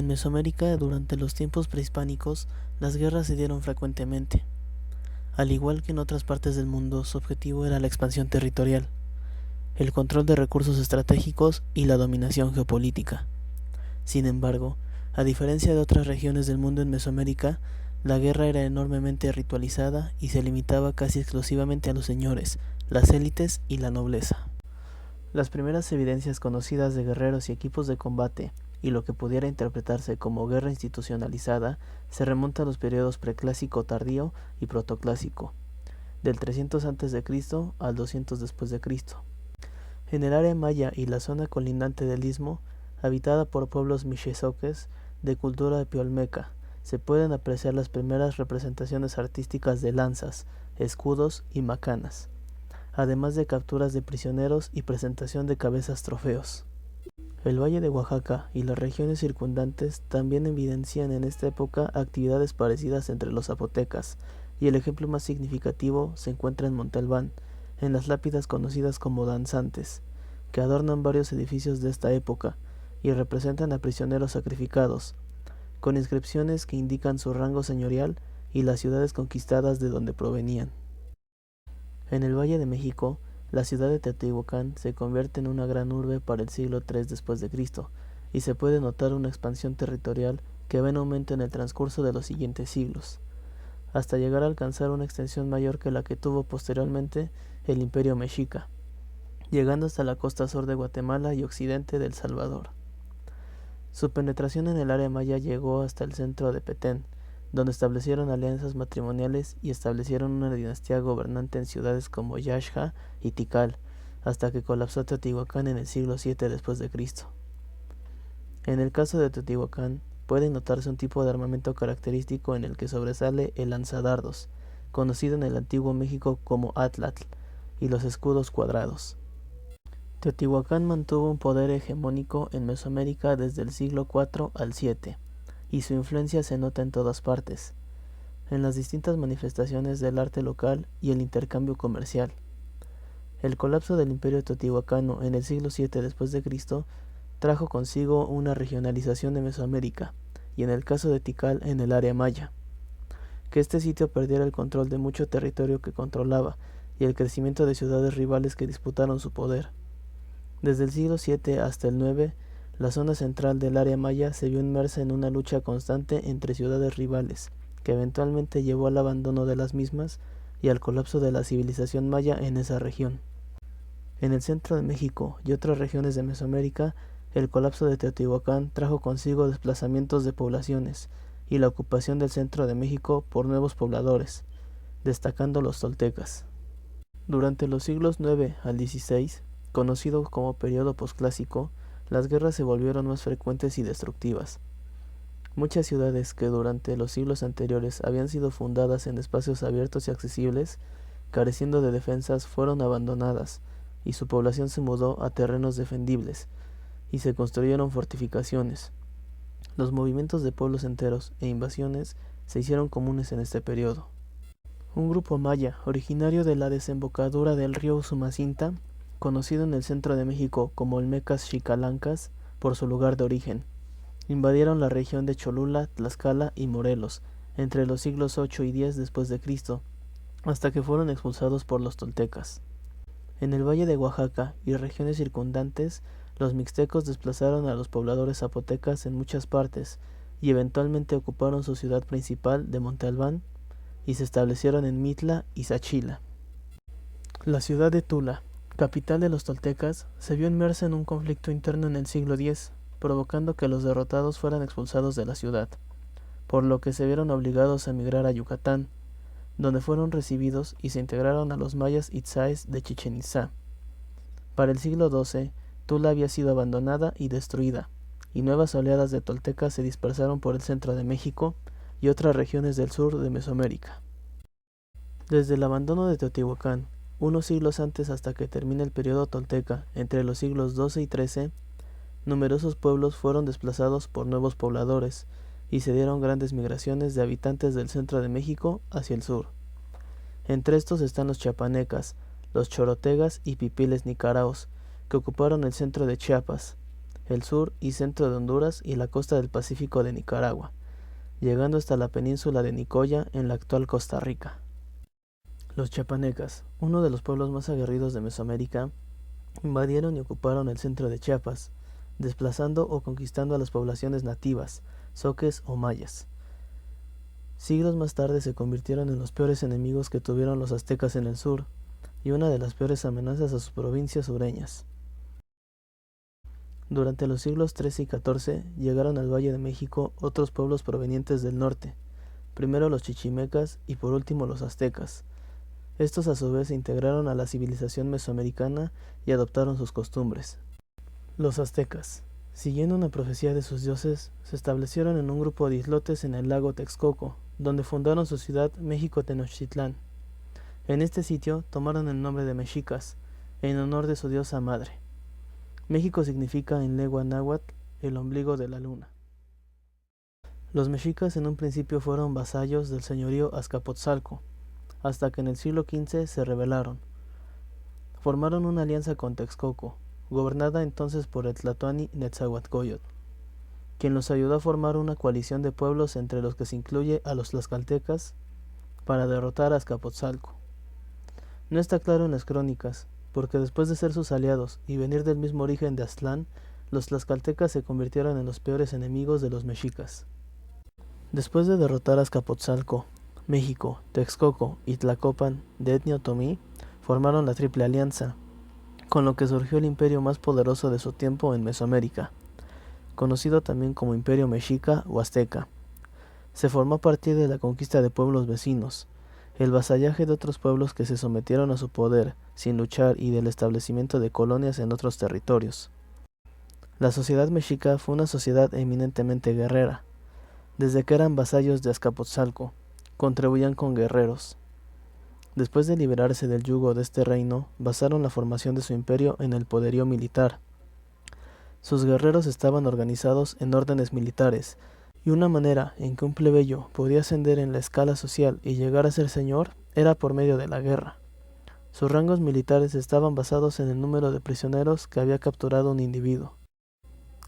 En Mesoamérica, durante los tiempos prehispánicos, las guerras se dieron frecuentemente. Al igual que en otras partes del mundo, su objetivo era la expansión territorial, el control de recursos estratégicos y la dominación geopolítica. Sin embargo, a diferencia de otras regiones del mundo en Mesoamérica, la guerra era enormemente ritualizada y se limitaba casi exclusivamente a los señores, las élites y la nobleza. Las primeras evidencias conocidas de guerreros y equipos de combate, y lo que pudiera interpretarse como guerra institucionalizada, se remonta a los periodos preclásico tardío y protoclásico, del 300 a.C. al 200 después de Cristo. En el área maya y la zona colindante del istmo, habitada por pueblos mixtecoques de cultura epiolmeca, se pueden apreciar las primeras representaciones artísticas de lanzas, escudos y macanas, además de capturas de prisioneros y presentación de cabezas trofeos. El Valle de Oaxaca y las regiones circundantes también evidencian en esta época actividades parecidas entre los zapotecas, y el ejemplo más significativo se encuentra en Monte Albán, en las lápidas conocidas como danzantes, que adornan varios edificios de esta época y representan a prisioneros sacrificados, con inscripciones que indican su rango señorial y las ciudades conquistadas de donde provenían. En el Valle de México, la ciudad de Teotihuacán se convierte en una gran urbe para el siglo III después de Cristo, y se puede notar una expansión territorial que va en aumento en el transcurso de los siguientes siglos, hasta llegar a alcanzar una extensión mayor que la que tuvo posteriormente el Imperio Mexica, llegando hasta la costa sur de Guatemala y occidente de El Salvador. Su penetración en el área maya llegó hasta el centro de Petén, donde establecieron alianzas matrimoniales y establecieron una dinastía gobernante en ciudades como Yaxha y Tikal, hasta que colapsó Teotihuacán en el siglo VII después de Cristo. En el caso de Teotihuacán, puede notarse un tipo de armamento característico en el que sobresale el lanzadardos, conocido en el antiguo México como atlatl, y los escudos cuadrados. Teotihuacán mantuvo un poder hegemónico en Mesoamérica desde el siglo IV al VII, y su influencia se nota en todas partes, en las distintas manifestaciones del arte local y el intercambio comercial. El colapso del Imperio Teotihuacano en el siglo VII después de Cristo trajo consigo una regionalización de Mesoamérica, y en el caso de Tikal en el área maya, que este sitio perdiera el control de mucho territorio que controlaba y el crecimiento de ciudades rivales que disputaron su poder. Desde el siglo VII hasta el IX, la zona central del área maya se vio inmersa en una lucha constante entre ciudades rivales, que eventualmente llevó al abandono de las mismas y al colapso de la civilización maya en esa región. En el centro de México y otras regiones de Mesoamérica, el colapso de Teotihuacán trajo consigo desplazamientos de poblaciones y la ocupación del centro de México por nuevos pobladores, destacando los toltecas. Durante los siglos IX al XVI, conocido como periodo posclásico, las guerras se volvieron más frecuentes y destructivas. Muchas ciudades que durante los siglos anteriores habían sido fundadas en espacios abiertos y accesibles, careciendo de defensas, fueron abandonadas, y su población se mudó a terrenos defendibles, y se construyeron fortificaciones. Los movimientos de pueblos enteros e invasiones se hicieron comunes en este periodo. Un grupo maya, originario de la desembocadura del río Usumacinta, conocido en el centro de México como Olmecas Xicalancas por su lugar de origen, invadieron la región de Cholula, Tlaxcala y Morelos entre los siglos VIII y X después de Cristo, hasta que fueron expulsados por los toltecas. En el Valle de Oaxaca y regiones circundantes, los mixtecos desplazaron a los pobladores zapotecas en muchas partes y eventualmente ocuparon su ciudad principal de Monte Albán y se establecieron en Mitla y Sachila. La ciudad de Tula, capital de los toltecas, se vio inmersa en un conflicto interno en el siglo X, provocando que los derrotados fueran expulsados de la ciudad, por lo que se vieron obligados a emigrar a Yucatán, donde fueron recibidos y se integraron a los mayas itzáes de Chichén Itzá. Para el siglo XII, Tula había sido abandonada y destruida, y nuevas oleadas de toltecas se dispersaron por el centro de México y otras regiones del sur de Mesoamérica. Desde el abandono de Teotihuacán, unos siglos antes hasta que termine el periodo tolteca, entre los siglos XII y XIII, numerosos pueblos fueron desplazados por nuevos pobladores, y se dieron grandes migraciones de habitantes del centro de México hacia el sur. Entre estos están los chiapanecas, los chorotegas y pipiles nicaraos, que ocuparon el centro de Chiapas, el sur y centro de Honduras y la costa del Pacífico de Nicaragua, llegando hasta la península de Nicoya en la actual Costa Rica. Los chiapanecas, uno de los pueblos más aguerridos de Mesoamérica, invadieron y ocuparon el centro de Chiapas, desplazando o conquistando a las poblaciones nativas, zoques o mayas. Siglos más tarde se convirtieron en los peores enemigos que tuvieron los aztecas en el sur, y una de las peores amenazas a sus provincias sureñas. Durante los siglos XIII y XIV llegaron al Valle de México otros pueblos provenientes del norte, primero los chichimecas y por último los aztecas. Estos a su vez se integraron a la civilización mesoamericana y adoptaron sus costumbres. Los aztecas, siguiendo una profecía de sus dioses, se establecieron en un grupo de islotes en el lago Texcoco, donde fundaron su ciudad México-Tenochtitlán. En este sitio tomaron el nombre de mexicas, en honor de su diosa madre. México significa en lengua náhuatl el ombligo de la luna. Los mexicas en un principio fueron vasallos del señorío Azcapotzalco, hasta que en el siglo XV se rebelaron. Formaron una alianza con Texcoco, gobernada entonces por el tlatoani Netzahualcóyotl, quien los ayudó a formar una coalición de pueblos entre los que se incluye a los tlaxcaltecas para derrotar a Azcapotzalco. No está claro en las crónicas, porque después de ser sus aliados y venir del mismo origen de Aztlán, los tlaxcaltecas se convirtieron en los peores enemigos de los mexicas. Después de derrotar a Azcapotzalco, México, Texcoco y Tlacopan de etnia otomí formaron la Triple Alianza, con lo que surgió el imperio más poderoso de su tiempo en Mesoamérica, conocido también como Imperio Mexica o Azteca. Se formó a partir de la conquista de pueblos vecinos, el vasallaje de otros pueblos que se sometieron a su poder sin luchar y del establecimiento de colonias en otros territorios. La sociedad mexica fue una sociedad eminentemente guerrera. Desde que eran vasallos de Azcapotzalco, contribuían con guerreros. Después de liberarse del yugo de este reino, basaron la formación de su imperio en el poderío militar. Sus guerreros estaban organizados en órdenes militares, y una manera en que un plebeyo podía ascender en la escala social y llegar a ser señor era por medio de la guerra. Sus rangos militares estaban basados en el número de prisioneros que había capturado un individuo.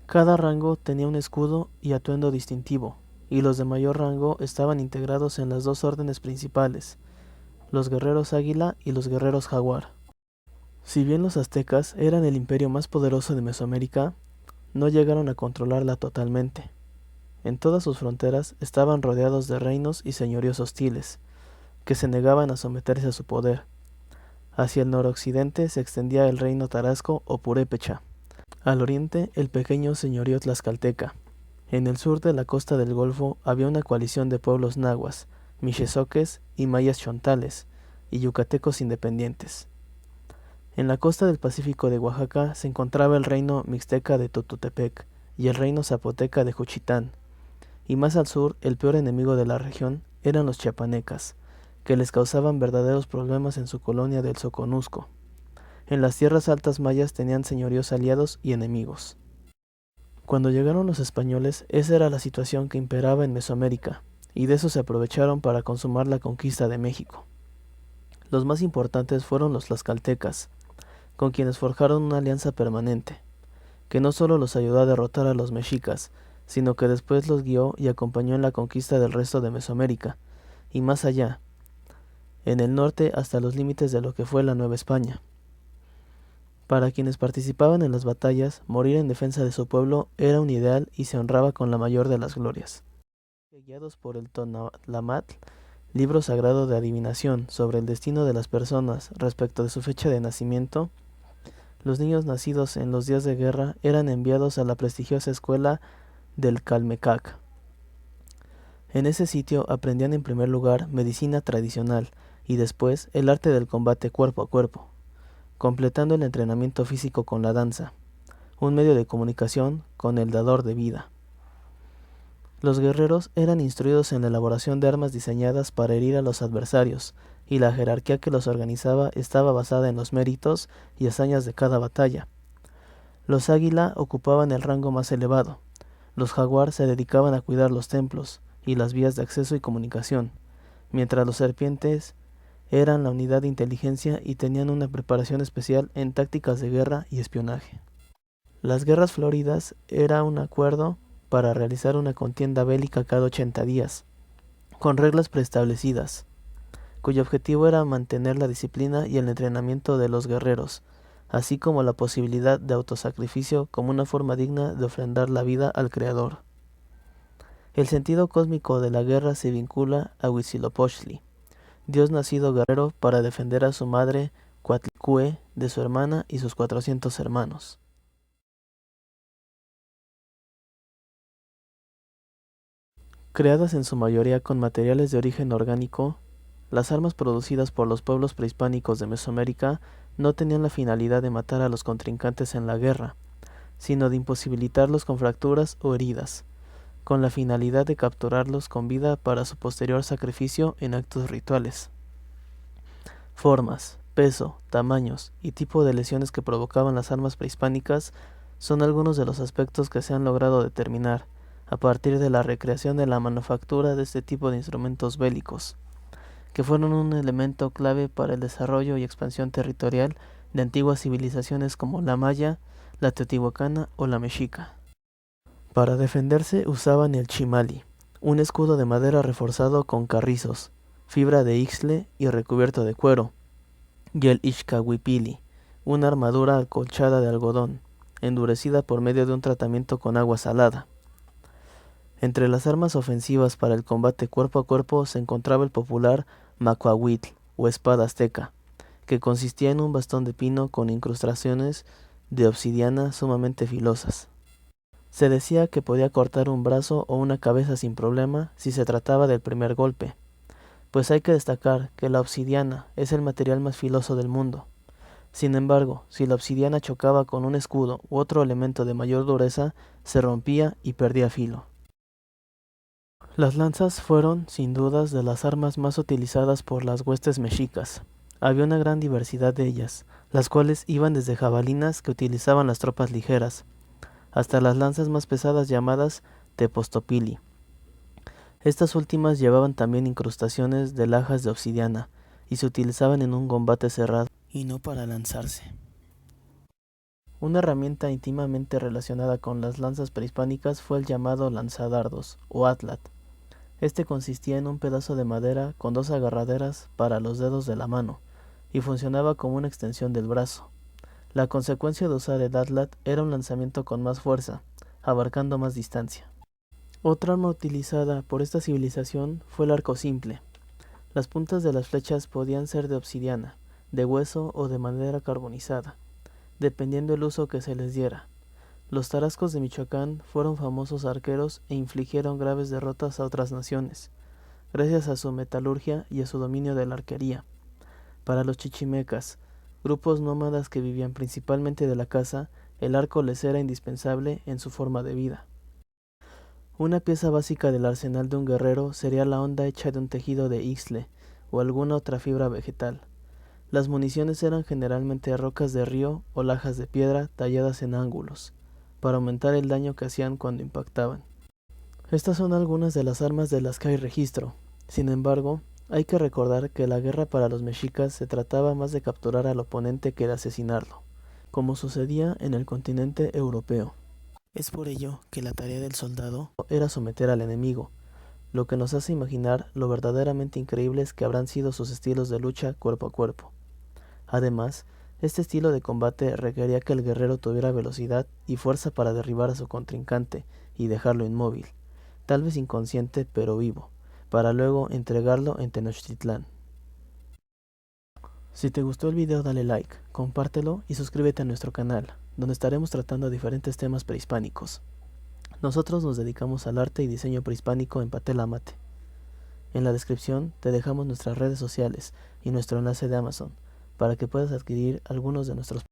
Cada rango tenía un escudo y atuendo distintivo, y los de mayor rango estaban integrados en las dos órdenes principales, los guerreros águila y los guerreros jaguar. Si bien los aztecas eran el imperio más poderoso de Mesoamérica, no llegaron a controlarla totalmente. En todas sus fronteras estaban rodeados de reinos y señoríos hostiles, que se negaban a someterse a su poder. Hacia el noroccidente se extendía el reino tarasco o purépecha, al oriente el pequeño señorío tlaxcalteca. En el sur de la costa del Golfo había una coalición de pueblos nahuas, mixtezoques y mayas chontales, y yucatecos independientes. En la costa del Pacífico de Oaxaca se encontraba el reino mixteca de Totutepec y el reino zapoteca de Juchitán, y más al sur el peor enemigo de la región eran los chiapanecas, que les causaban verdaderos problemas en su colonia del Soconusco. En las tierras altas mayas tenían señoríos aliados y enemigos. Cuando llegaron los españoles, esa era la situación que imperaba en Mesoamérica, y de eso se aprovecharon para consumar la conquista de México. Los más importantes fueron los tlaxcaltecas, con quienes forjaron una alianza permanente, que no solo los ayudó a derrotar a los mexicas, sino que después los guió y acompañó en la conquista del resto de Mesoamérica, y más allá, en el norte hasta los límites de lo que fue la Nueva España. Para quienes participaban en las batallas, morir en defensa de su pueblo era un ideal y se honraba con la mayor de las glorias. Guiados por el Tonalamatl, libro sagrado de adivinación sobre el destino de las personas respecto de su fecha de nacimiento, los niños nacidos en los días de guerra eran enviados a la prestigiosa escuela del Calmecac. En ese sitio aprendían en primer lugar medicina tradicional y después el arte del combate cuerpo a cuerpo, completando el entrenamiento físico con la danza, un medio de comunicación con el dador de vida. Los guerreros eran instruidos en la elaboración de armas diseñadas para herir a los adversarios, y la jerarquía que los organizaba estaba basada en los méritos y hazañas de cada batalla. Los águila ocupaban el rango más elevado, los jaguar se dedicaban a cuidar los templos y las vías de acceso y comunicación, mientras los serpientes eran la unidad de inteligencia y tenían una preparación especial en tácticas de guerra y espionaje. Las guerras floridas era un acuerdo para realizar una contienda bélica cada 80 días, con reglas preestablecidas, cuyo objetivo era mantener la disciplina y el entrenamiento de los guerreros, así como la posibilidad de autosacrificio como una forma digna de ofrendar la vida al Creador. El sentido cósmico de la guerra se vincula a Huitzilopochtli, dios nacido guerrero para defender a su madre Coatlicue de su hermana y sus 400 hermanos. Creadas en su mayoría con materiales de origen orgánico, las armas producidas por los pueblos prehispánicos de Mesoamérica no tenían la finalidad de matar a los contrincantes en la guerra, sino de imposibilitarlos con fracturas o heridas, con la finalidad de capturarlos con vida para su posterior sacrificio en actos rituales. Formas, peso, tamaños y tipo de lesiones que provocaban las armas prehispánicas son algunos de los aspectos que se han logrado determinar a partir de la recreación de la manufactura de este tipo de instrumentos bélicos, que fueron un elemento clave para el desarrollo y expansión territorial de antiguas civilizaciones como la maya, la teotihuacana o la mexica. Para defenderse usaban el chimali, un escudo de madera reforzado con carrizos, fibra de ixtle y recubierto de cuero, y el ixcahuipili, una armadura acolchada de algodón, endurecida por medio de un tratamiento con agua salada. Entre las armas ofensivas para el combate cuerpo a cuerpo se encontraba el popular macuahuitl o espada azteca, que consistía en un bastón de pino con incrustaciones de obsidiana sumamente filosas. Se decía que podía cortar un brazo o una cabeza sin problema si se trataba del primer golpe, pues hay que destacar que la obsidiana es el material más filoso del mundo. Sin embargo, si la obsidiana chocaba con un escudo u otro elemento de mayor dureza, se rompía y perdía filo. Las lanzas fueron, sin dudas, de las armas más utilizadas por las huestes mexicas. Había una gran diversidad de ellas, las cuales iban desde jabalinas que utilizaban las tropas ligeras, hasta las lanzas más pesadas llamadas tepostopili. Estas últimas llevaban también incrustaciones de lajas de obsidiana y se utilizaban en un combate cerrado y no para lanzarse. Una herramienta íntimamente relacionada con las lanzas prehispánicas fue el llamado lanzadardos o atlat. Este consistía en un pedazo de madera con dos agarraderas para los dedos de la mano y funcionaba como una extensión del brazo. La consecuencia de usar el atlat era un lanzamiento con más fuerza, abarcando más distancia. Otra arma utilizada por esta civilización fue el arco simple. Las puntas de las flechas podían ser de obsidiana, de hueso o de madera carbonizada, dependiendo el uso que se les diera. Los tarascos de Michoacán fueron famosos arqueros e infligieron graves derrotas a otras naciones, gracias a su metalurgia y a su dominio de la arquería. Para los chichimecas, grupos nómadas que vivían principalmente de la caza, el arco les era indispensable en su forma de vida. Una pieza básica del arsenal de un guerrero sería la honda hecha de un tejido de ixtle o alguna otra fibra vegetal. Las municiones eran generalmente rocas de río o lajas de piedra talladas en ángulos, para aumentar el daño que hacían cuando impactaban. Estas son algunas de las armas de las que hay registro. Sin embargo, hay que recordar que la guerra para los mexicas se trataba más de capturar al oponente que de asesinarlo, como sucedía en el continente europeo. Es por ello que la tarea del soldado era someter al enemigo, lo que nos hace imaginar lo verdaderamente increíbles que habrán sido sus estilos de lucha cuerpo a cuerpo. Además, este estilo de combate requería que el guerrero tuviera velocidad y fuerza para derribar a su contrincante y dejarlo inmóvil, tal vez inconsciente pero vivo, para luego entregarlo en Tenochtitlán. Si te gustó el video dale like, compártelo y suscríbete a nuestro canal, donde estaremos tratando diferentes temas prehispánicos. Nosotros nos dedicamos al arte y diseño prehispánico en papel mate. En la descripción te dejamos nuestras redes sociales y nuestro enlace de Amazon, para que puedas adquirir algunos de nuestros